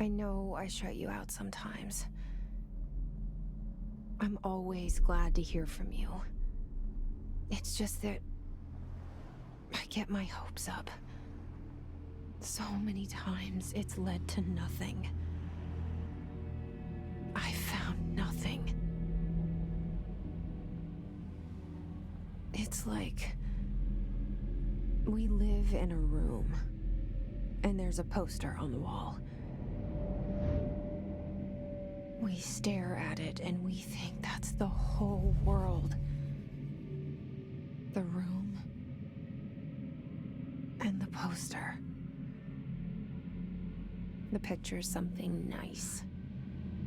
I know I shut you out sometimes. I'm always glad to hear from you. It's just that I get my hopes up. So many times it's led to nothing. I found nothing. It's like we live in a room, and there's a poster on the wall. We stare at it and we think that's the whole world. The room and the poster. The picture's something nice.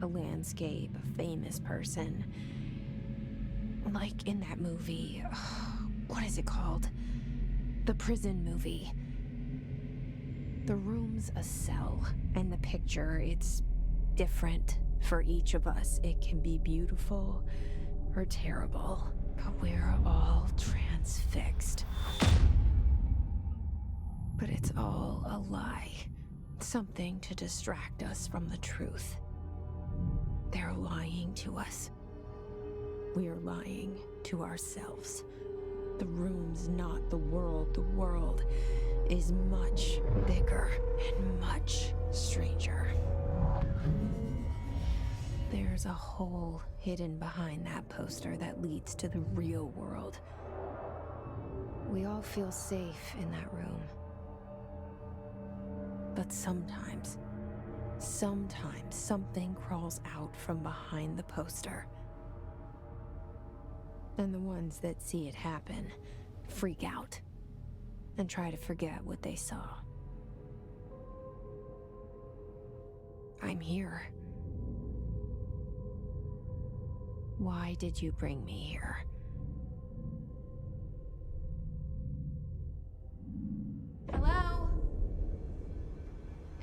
A landscape, a famous person. Like in that movie, what is it called? The prison movie. The room's a cell, and the picture, it's different for each of us. It can be beautiful or terrible, but we're all transfixed. But it's all a lie. Something to distract us from the truth. They're lying to us. We're lying to ourselves. The room's not the world. The world is much bigger and much stranger. There's a hole hidden behind that poster that leads to the real world. We all feel safe in that room. But sometimes something crawls out from behind the poster. And the ones that see it happen freak out and try to forget what they saw. I'm here. Why did you bring me here? Hello?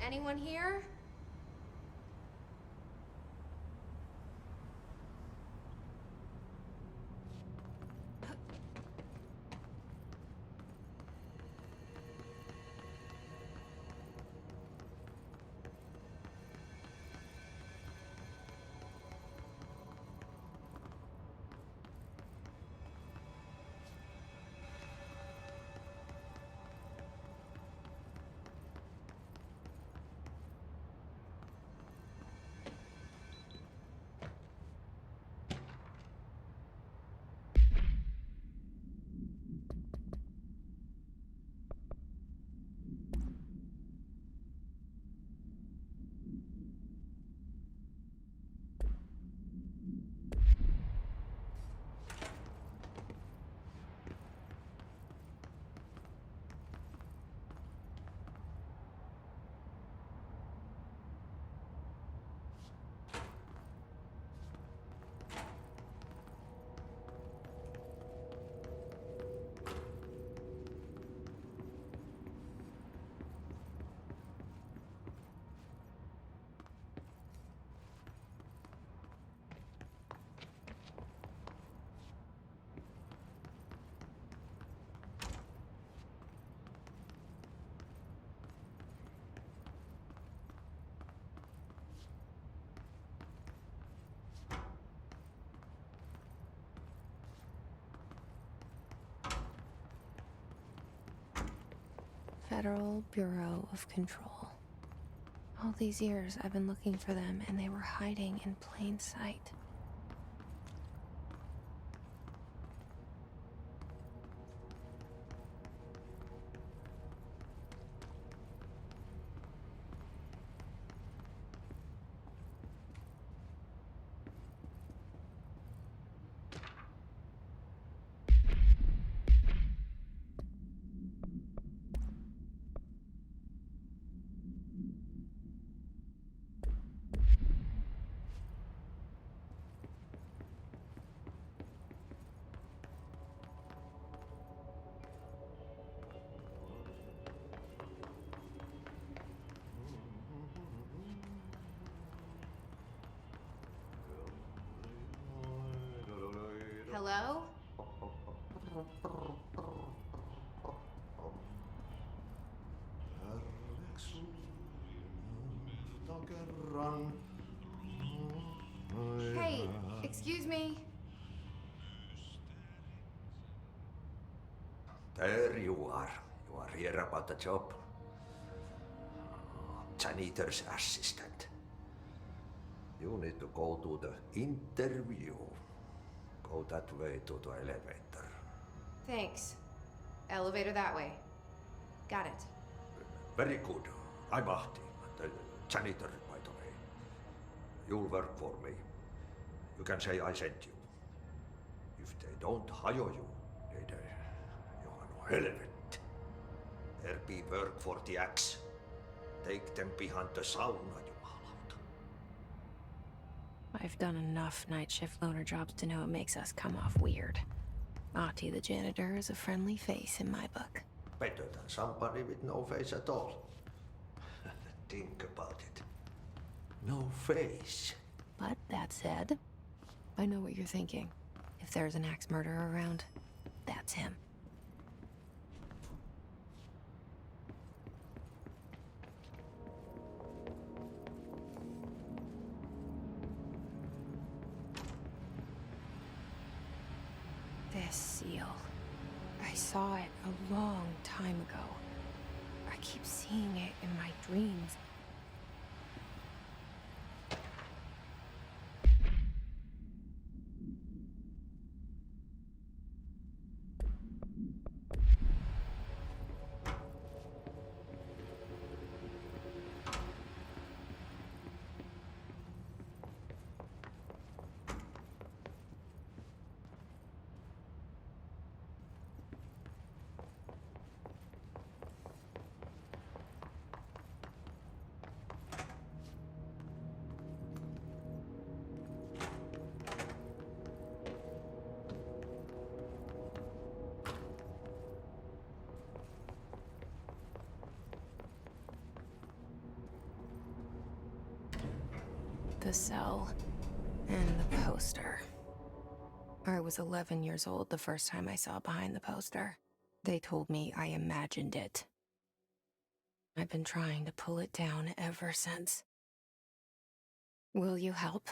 Anyone here? Federal Bureau of Control. All these years I've been looking for them, and they were hiding in plain sight. Hello? There you are. You are here about the job. Janitor's assistant. You need to go to the interview. Go that way to the elevator. Thanks. Elevator that way. Got it. Very good. I'm Ahti, the janitor, by the way. You'll work for me. You can say I sent you. If they don't hire you, they you are no helvet. There be work for the axe. Take them behind the sauna, jumalauta. I've done enough night shift loner jobs to know it makes us come off weird. Ahti the janitor is a friendly face in my book. Better than somebody with no face at all. Think about it. No face. But that said, I know what you're thinking. If there's an axe murderer around, that's him. This seal. I saw it a long time ago. I keep seeing it in my dreams. The cell and the poster. I was 11 years old the first time I saw behind the poster. They told me I imagined it. I've been trying to pull it down ever since. Will you help?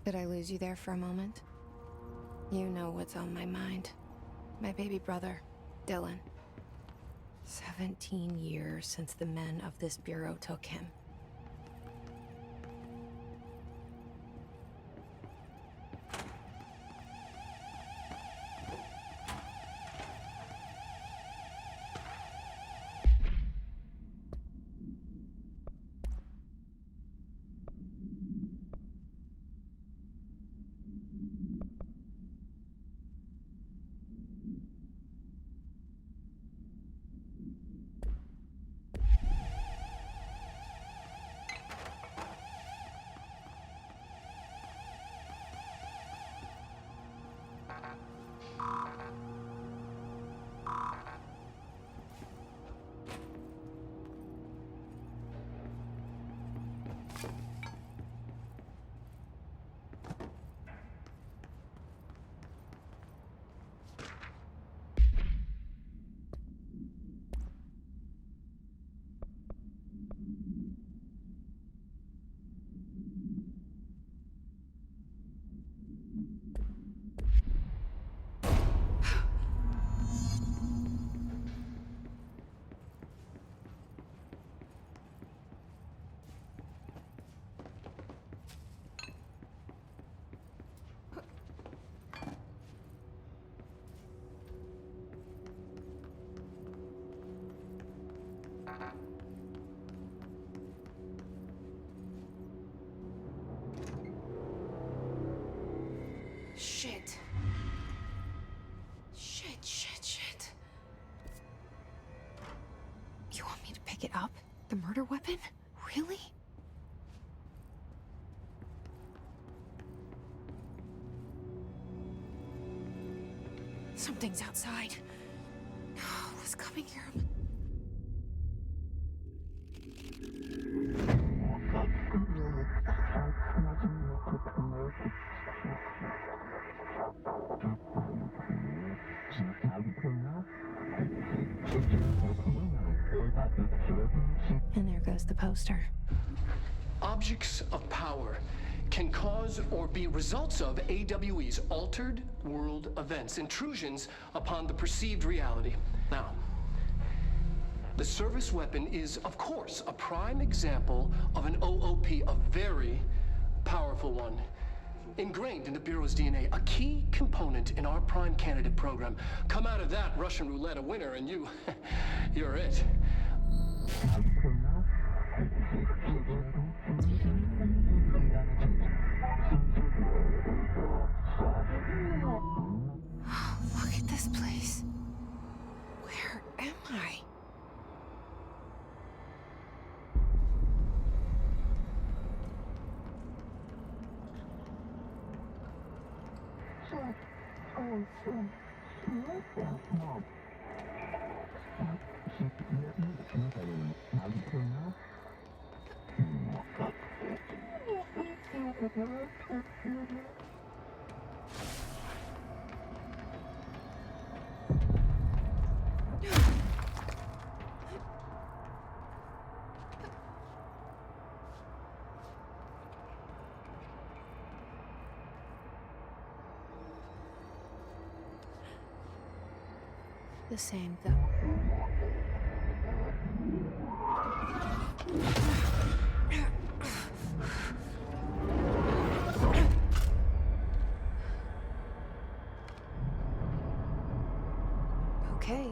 Did I lose you there for a moment? You know what's on my mind. My baby brother, Dylan. 17 years since the men of this bureau took him. Shit. Shit. You want me to pick it up? The murder weapon? Really? Something's outside. What's coming here? And there goes the poster. Objects of power can cause or be results of AWE's altered world events, intrusions upon the perceived reality. Now, the service weapon is, of course, a prime example of an OOP, a very powerful one. Ingrained in the Bureau's DNA, a key component in our prime candidate program. Come out of that Russian roulette a winner and you're it. Look at this place. Where am I? The same though. Okay,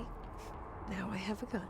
now I have a gun.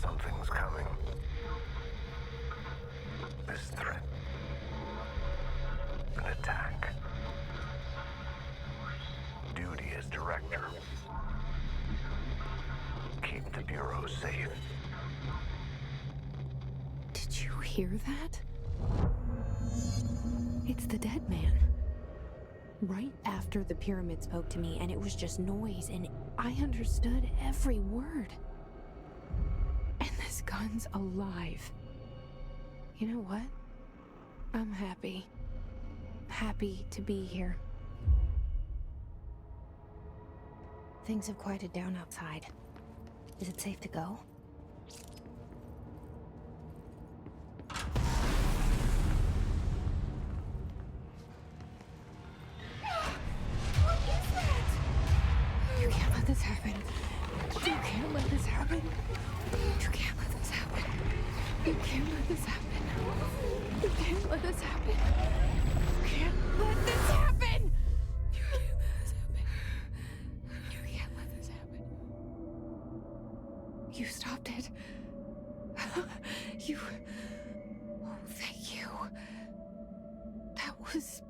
Something's coming. This threat. An attack. Duty as director. Keep the Bureau safe. Did you hear that? It's the dead man. Right after the pyramid spoke to me, and it was just noise, and I understood every word. And this gun's alive. You know what? I'm happy. Happy to be here. Things have quieted down outside. Is it safe to go? What is that? You can't let this happen. You can't let this this happen. You can't let this happen. You can't let this happen. You can't let this happen. You can't let this happen. You can't let this happen. You can't let this happen. You stopped it. You... Oh, thank you. That was...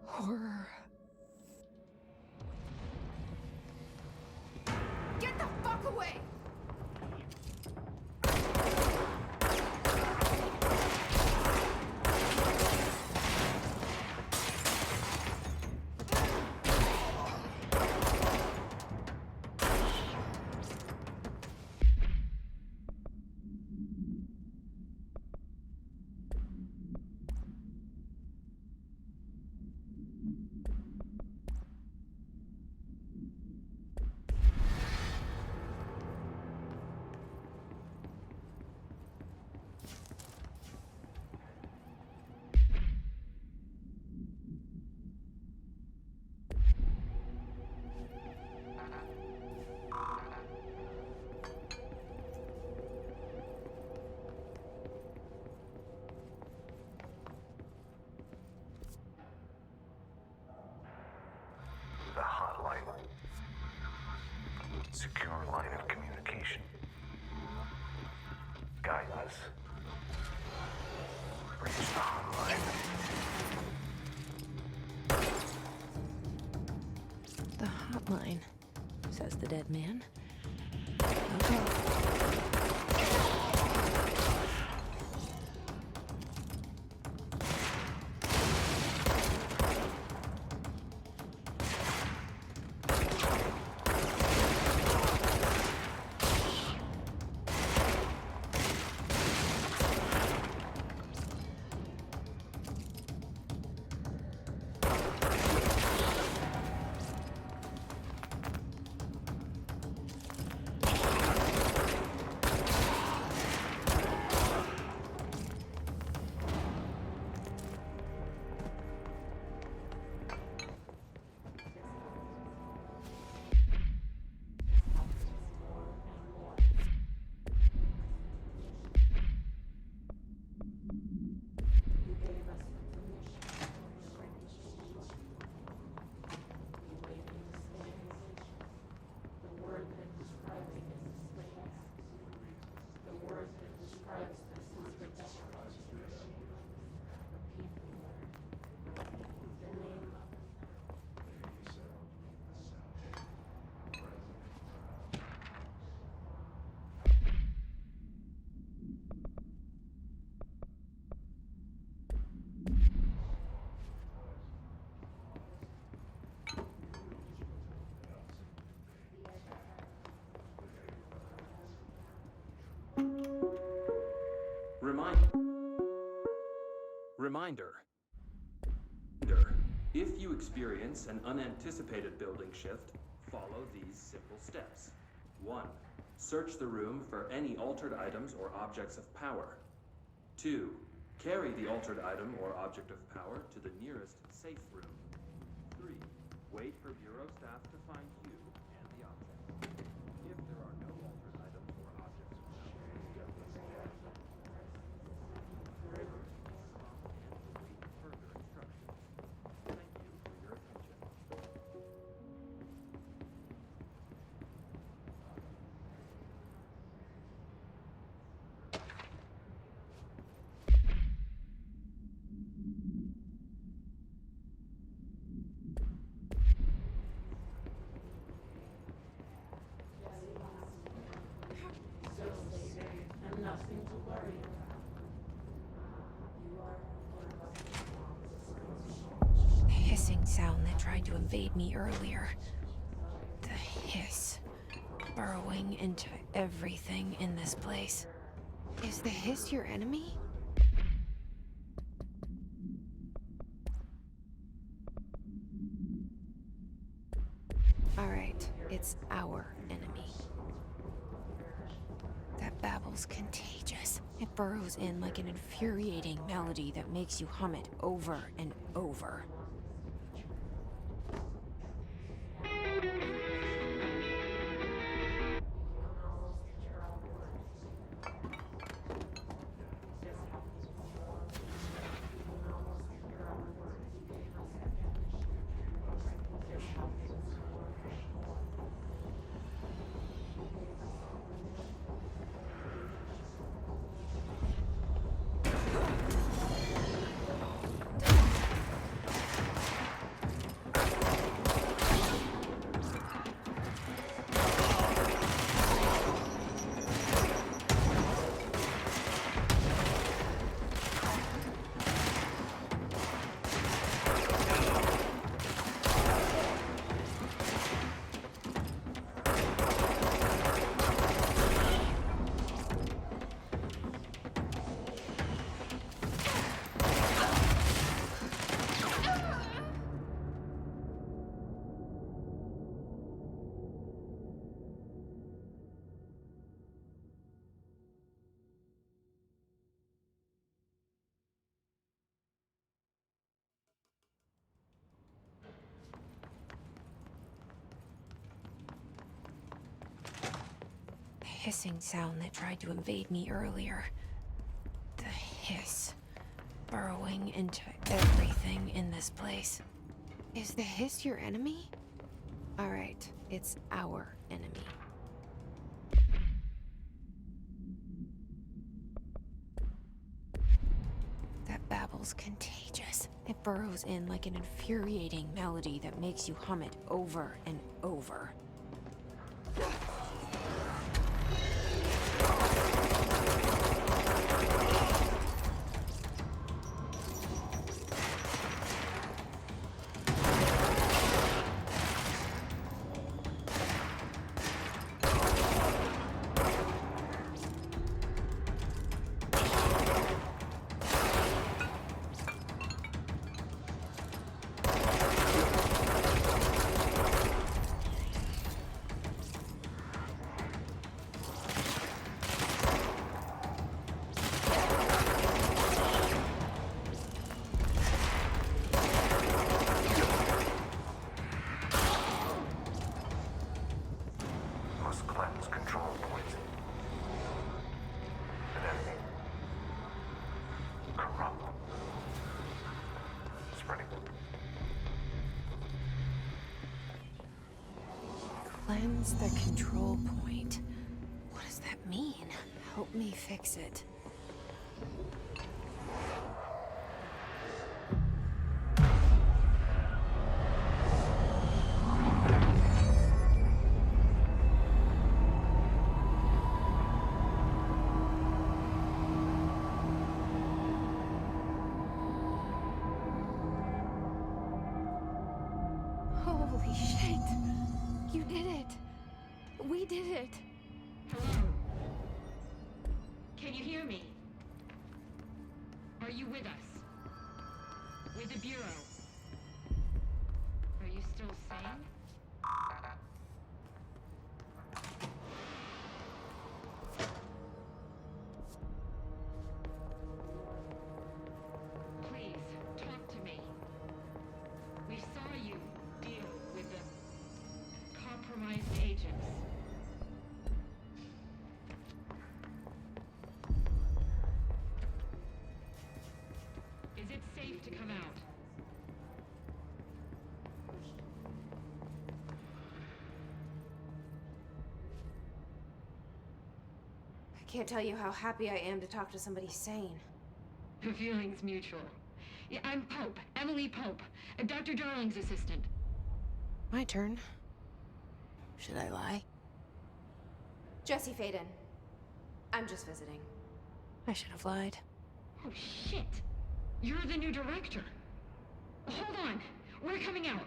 horror. Get the fuck away! The hotline. Secure line of communication. Guidance. Reach the hotline. The hotline, says the dead man. Okay. Reminder. If you experience an unanticipated building shift, follow these simple steps. 1. Search the room for any altered items or objects of power. 2. Carry the altered item or object of power to the nearest safe room. 3. Wait for Bureau staff to find you and the object. If there are no altered items or objects of power, further instructions. Thank you for your attention. The hissing sound that tried to invade me earlier. The hiss. Burrowing into everything in this place. Is the hiss your enemy? Alright, it's our enemy. That babble's contagious. It burrows in like an infuriating melody that makes you hum it over and over. hissing sound that tried to invade me earlier. The hiss. Burrowing into everything in this place. Is the hiss your enemy? Alright, it's our enemy. That babble's contagious. It burrows in like an infuriating melody that makes you hum it over and over. Must cleanse control points. An enemy. Corrupt. Spreading. Cleanse the control point. What does that mean? Help me fix it. Holy shit! You did it! We did it! Hello? Can you hear me? Are you with us? With the Bureau? Are you still sane? Please, talk to me. We saw you deal with the compromised agents. Is it safe to come out? I can't tell you how happy I am to talk to somebody sane. The feeling's mutual. Yeah, I'm Pope, Emily Pope, Dr. Darling's assistant. My turn. Should I lie? Jesse Faden. I'm just visiting. I should have lied. Oh, shit. You're the new director. Hold on. We're coming out.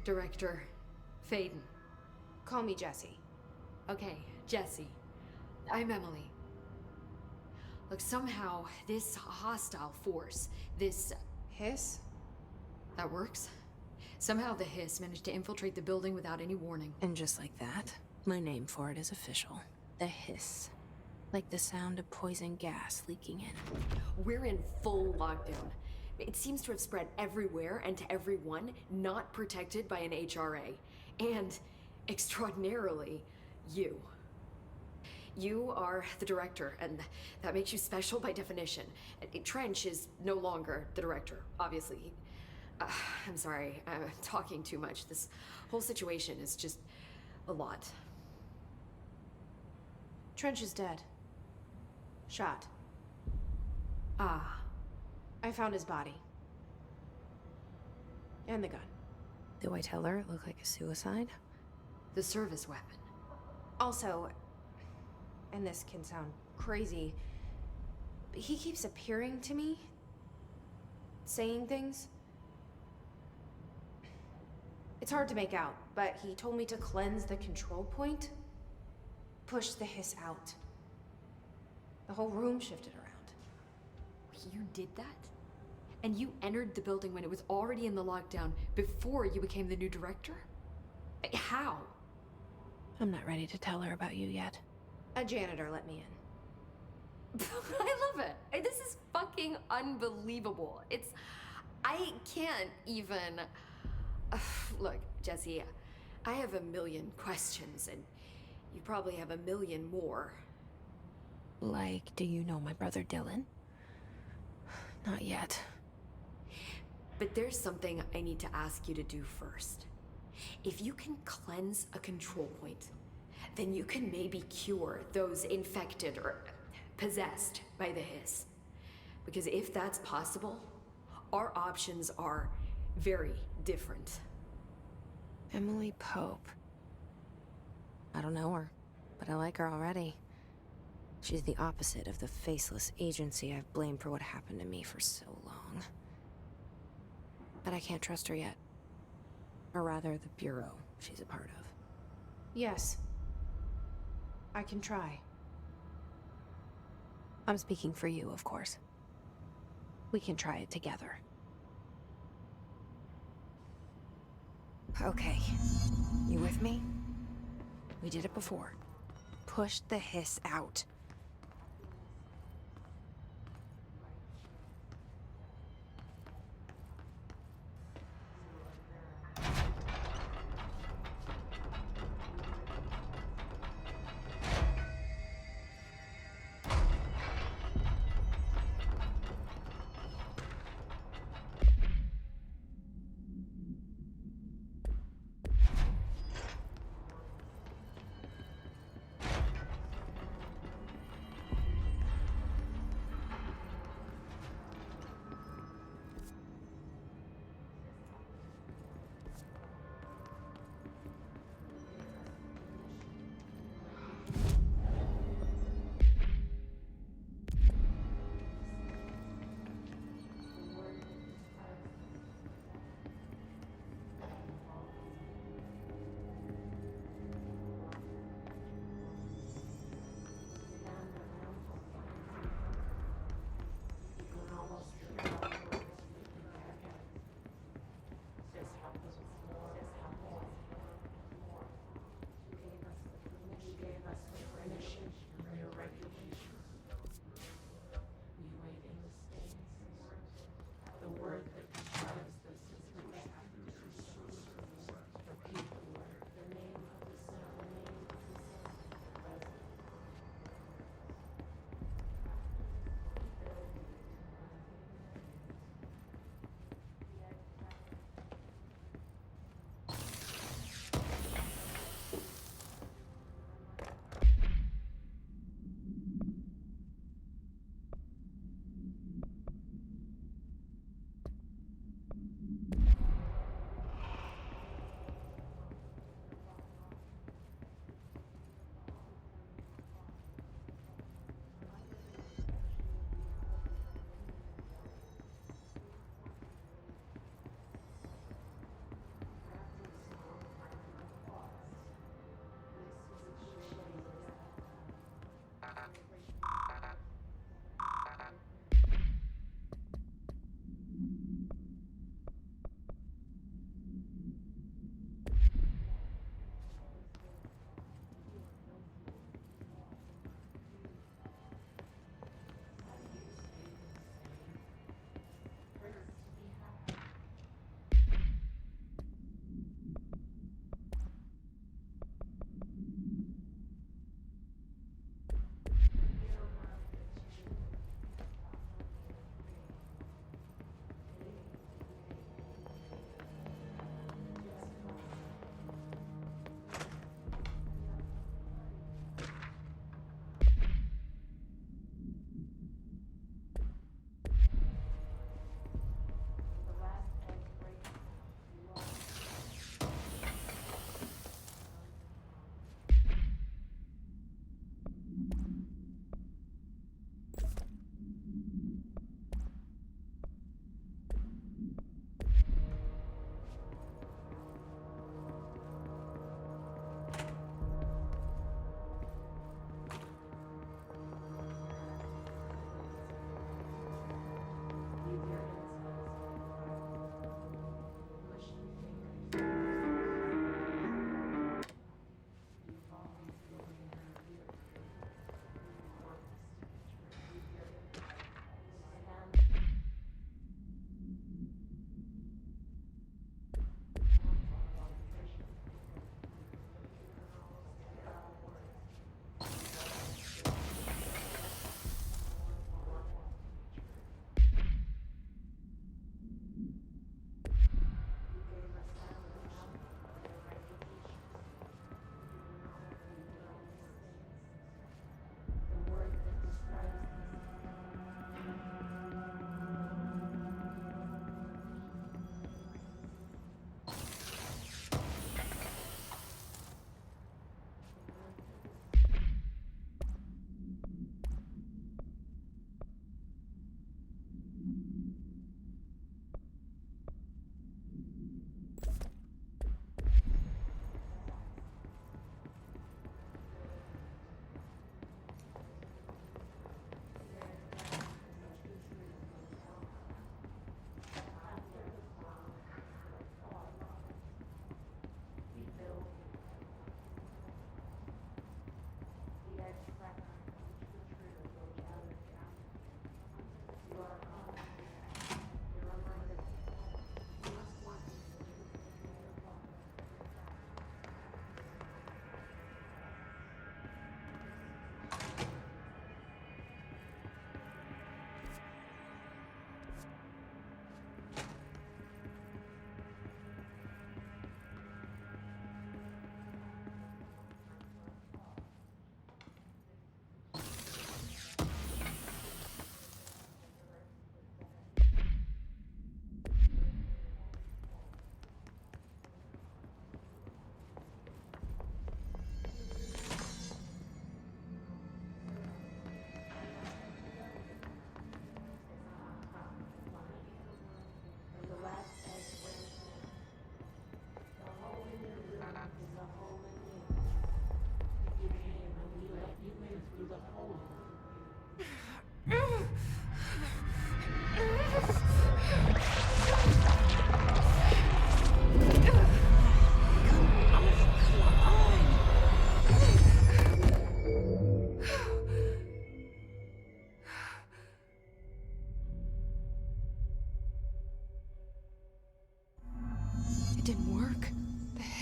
Director Faden. Call me Jesse. Okay, Jesse. I'm Emily. Look, somehow this hostile force, this... Hiss? that works? Somehow the hiss managed to infiltrate the building without any warning. And just like that, my name for it is official. The hiss. Like the sound of poison gas leaking in. We're in full lockdown. It seems to have spread everywhere and to everyone not protected by an HRA. And, extraordinarily, you. You are the director, and that makes you special by definition. Trench is no longer the director, obviously. I'm sorry, I'm talking too much. This whole situation is just a lot. Trench is dead. Shot. Ah. I found his body. And the gun. Do I tell her it looked like a suicide? The service weapon. Also, and this can sound crazy, but he keeps appearing to me, saying things. It's hard to make out, but he told me to cleanse the control point, push the hiss out. The whole room shifted around. You did that? And you entered the building when it was already in the lockdown before you became the new director? How? I'm not ready to tell her about you yet. A janitor let me in. I love it. This is fucking unbelievable. I can't even. Look, Jesse, I have a million questions, and you probably have a million more. Like, do you know my brother Dylan? Not yet. But there's something I need to ask you to do first. If you can cleanse a control point, then you can maybe cure those infected or possessed by the hiss. Because if that's possible, our options are very different. Emily Pope. I don't know her, but I like her already. She's the opposite of the faceless agency I've blamed for what happened to me for so long. But I can't trust her yet. Or rather, the bureau she's a part of. Yes. I can try. I'm speaking for you, of course. We can try it together. Okay. You with me? We did it before. Push the hiss out.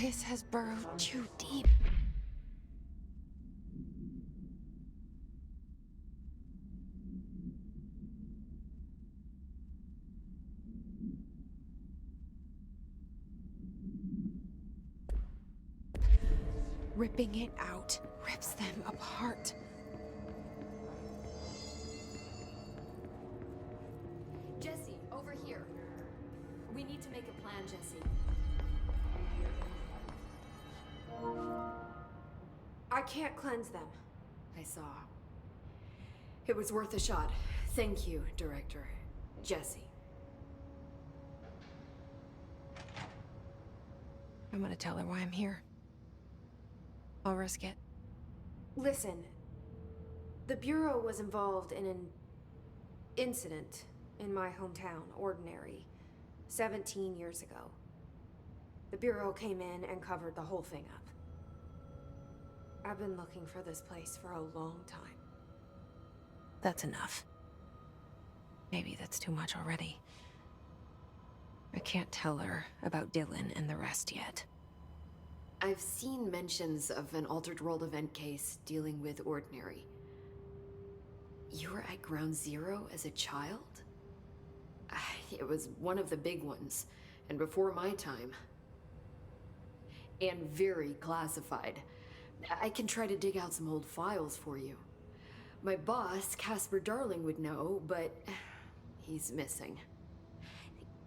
hiss has burrowed too deep. Ripping it out rips them apart. Jesse, over here. We need to make a plan, Jesse. I can't cleanse them. I saw. It was worth a shot. Thank you, Director. Jesse. I'm gonna tell her why I'm here. I'll risk it. Listen, the Bureau was involved in an incident in my hometown, Ordinary, 17 years ago. The Bureau came in and covered the whole thing up. I've been looking for this place for a long time. That's enough. Maybe that's too much already. I can't tell her about Dylan and the rest yet. I've seen mentions of an Altered World event case dealing with Ordinary. You were at Ground Zero as a child? It was one of the big ones, and before my time. And very classified. I can try to dig out some old files for you. My boss, Casper Darling, would know, but he's missing.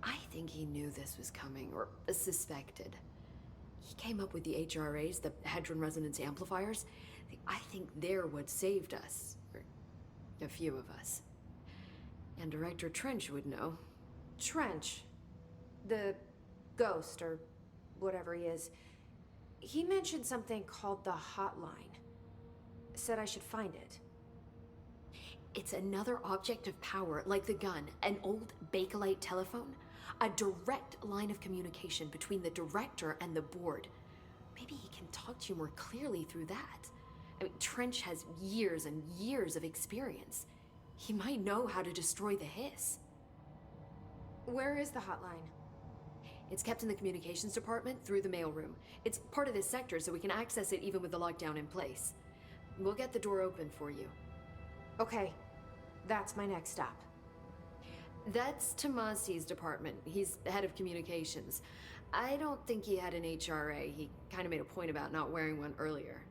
I think he knew this was coming, or suspected. He came up with the HRAs, the Hadron Resonance Amplifiers. I think they're what saved us. Or a few of us. And Director Trench would know. Trench? The ghost, or whatever he is. He mentioned something called the Hotline. Said I should find it. It's another object of power, like the gun, an old Bakelite telephone. A direct line of communication between the director and the board. Maybe he can talk to you more clearly through that. I mean, Trench has years and years of experience. He might know how to destroy the hiss. Where is the hotline? It's kept in the communications department through the mailroom. It's part of this sector, so we can access it even with the lockdown in place. We'll get the door open for you. Okay, that's my next stop. That's Tomasi's department. He's head of communications. I don't think he had an HRA. He kind of made a point about not wearing one earlier.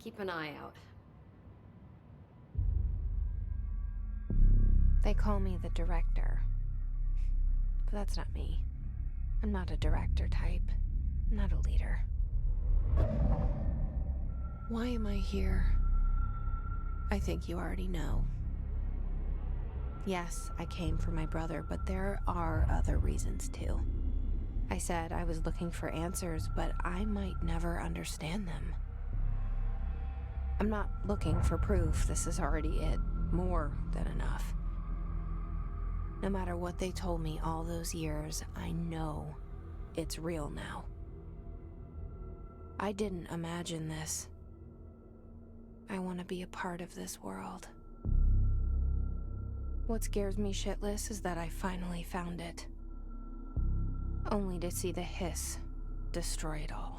Keep an eye out. They call me the director. But that's not me. I'm not a director type. I'm not a leader. Why am I here? I think you already know. Yes, I came for my brother, but there are other reasons too. I said I was looking for answers, but I might never understand them. I'm not looking for proof. This is already it. More than enough. No matter what they told me all those years, I know it's real now. I didn't imagine this. I want to be a part of this world. What scares me shitless is that I finally found it. Only to see the hiss destroy it all.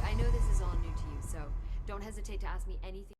I know this is all new to you, so don't hesitate to ask me anything.